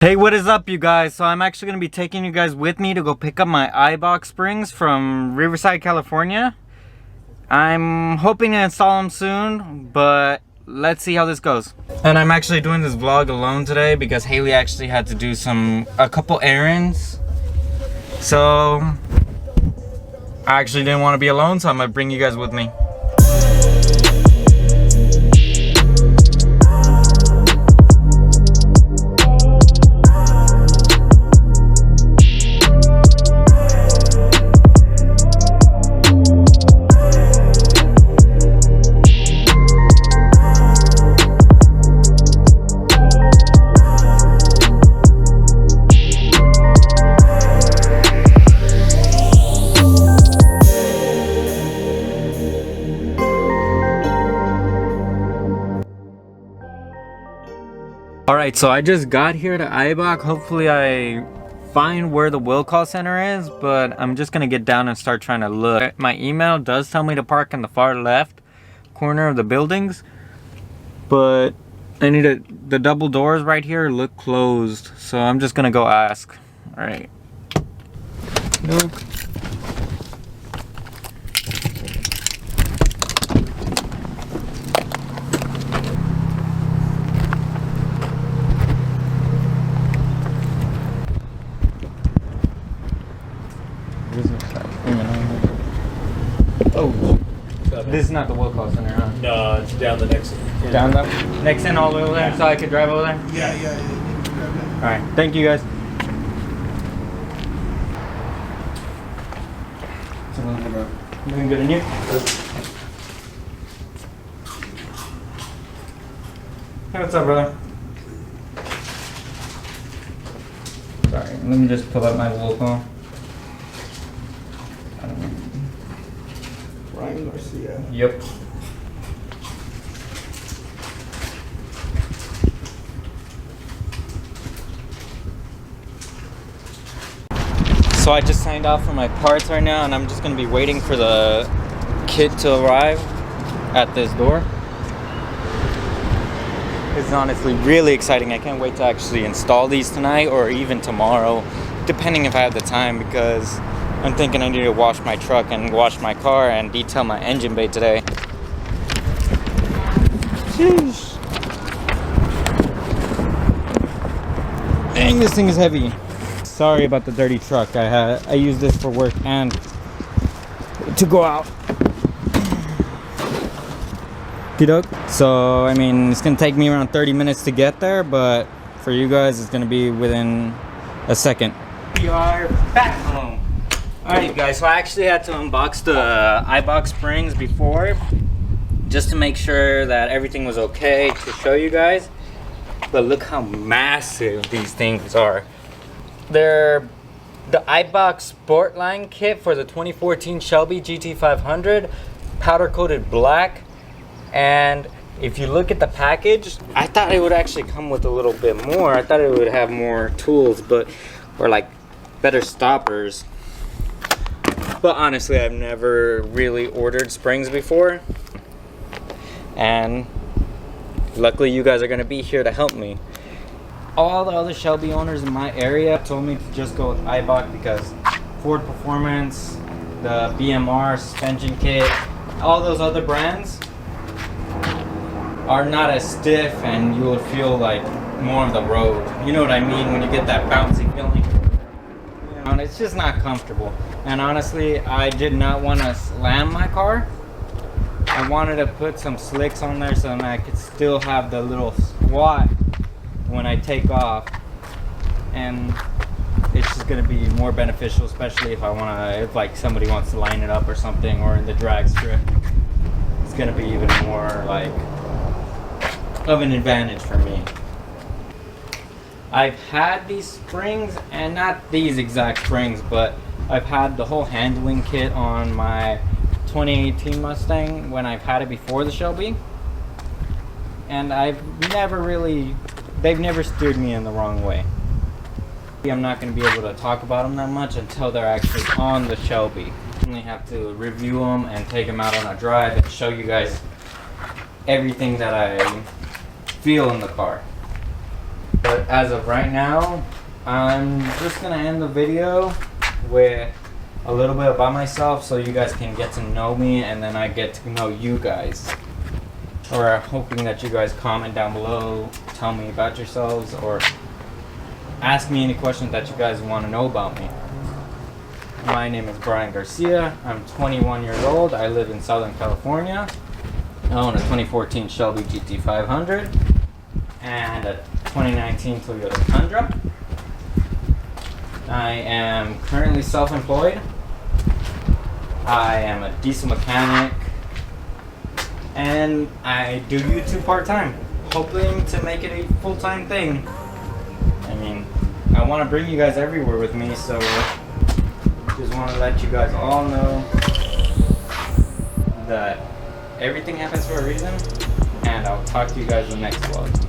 Hey, what is up, you guys? So I'm actually going to be taking you guys with me to go pick up my Eibach springs from Riverside, California. I'm hoping to install them soon, but let's see how this goes. And I'm actually doing this vlog alone today because Haley actually had to do a couple errands. So I actually didn't want to be alone, so I'm going to bring you guys with me. Alright, so I just got here to Eibach. Hopefully I find where the will call center is, but I'm just gonna get down and start trying to look. My email does tell me to park in the far left corner of the buildings, but I need the double doors right here look closed, so I'm just gonna go ask. Alright. Nope. Oh, this is not the will call center, huh? No, it's down the next end. Down the next end all the way over there, so I could drive over there? Yeah. Alright, thank you guys. Doing good, and you? Hey, what's up, brother? Sorry, let me just pull up my will call. Ryan Garcia. Yep. So I just signed off for my parts right now, and I'm just gonna be waiting for the kit to arrive at this door. It's honestly really exciting. I can't wait to actually install these tonight or even tomorrow, depending if I have the time, because I'm thinking I need to wash my truck and wash my car and detail my engine bay today. Sheesh. Dang, this thing is heavy. Sorry about the dirty truck. I use this for work and to go out. So I mean, it's gonna take me around 30 minutes to get there, but for you guys it's gonna be within a second. We are back home. Alright guys, so I actually had to unbox the Eibach springs before just to make sure that everything was okay to show you guys. But look how massive these things are. They're the Eibach Sport Line kit for the 2014 Shelby GT500, powder coated black. And if you look at the package, I thought it would actually come with a little bit more. I thought it would have more tools, or like better stoppers. But honestly, I've never really ordered springs before. And luckily you guys are gonna be here to help me. All the other Shelby owners in my area told me to just go with Eibach because Ford Performance, the BMR suspension kit, all those other brands are not as stiff and you will feel like more of the road. You know what I mean when you get that bouncy feeling? And it's just not comfortable. And honestly, I did not want to slam my car. I wanted to put some slicks on there so that I could still have the little squat when I take off. And it's just gonna be more beneficial, especially if like somebody wants to line it up or something, or in the drag strip. It's gonna be even more like of an advantage for me. I've had these springs, and not these exact springs, but I've had the whole handling kit on my 2018 Mustang when I've had it before the Shelby, and they've never steered me in the wrong way. I'm not going to be able to talk about them that much until they're actually on the Shelby. I only have to review them and take them out on a drive and show you guys everything that I feel in the car. But as of right now, I'm just gonna end the video with a little bit about myself so you guys can get to know me and then I get to know you guys. Or hoping that you guys comment down below, tell me about yourselves, or ask me any questions that you guys want to know about me. My name is Brian Garcia. I'm 21 years old. I live in Southern California. I own a 2014 Shelby GT500 and a 2019 Toyota Tundra. I am currently self-employed. I am a diesel mechanic and I do YouTube part-time, hoping to make it a full-time thing. I mean, I want to bring you guys everywhere with me, so just want to let you guys all know that everything happens for a reason, and I'll talk to you guys in the next vlog.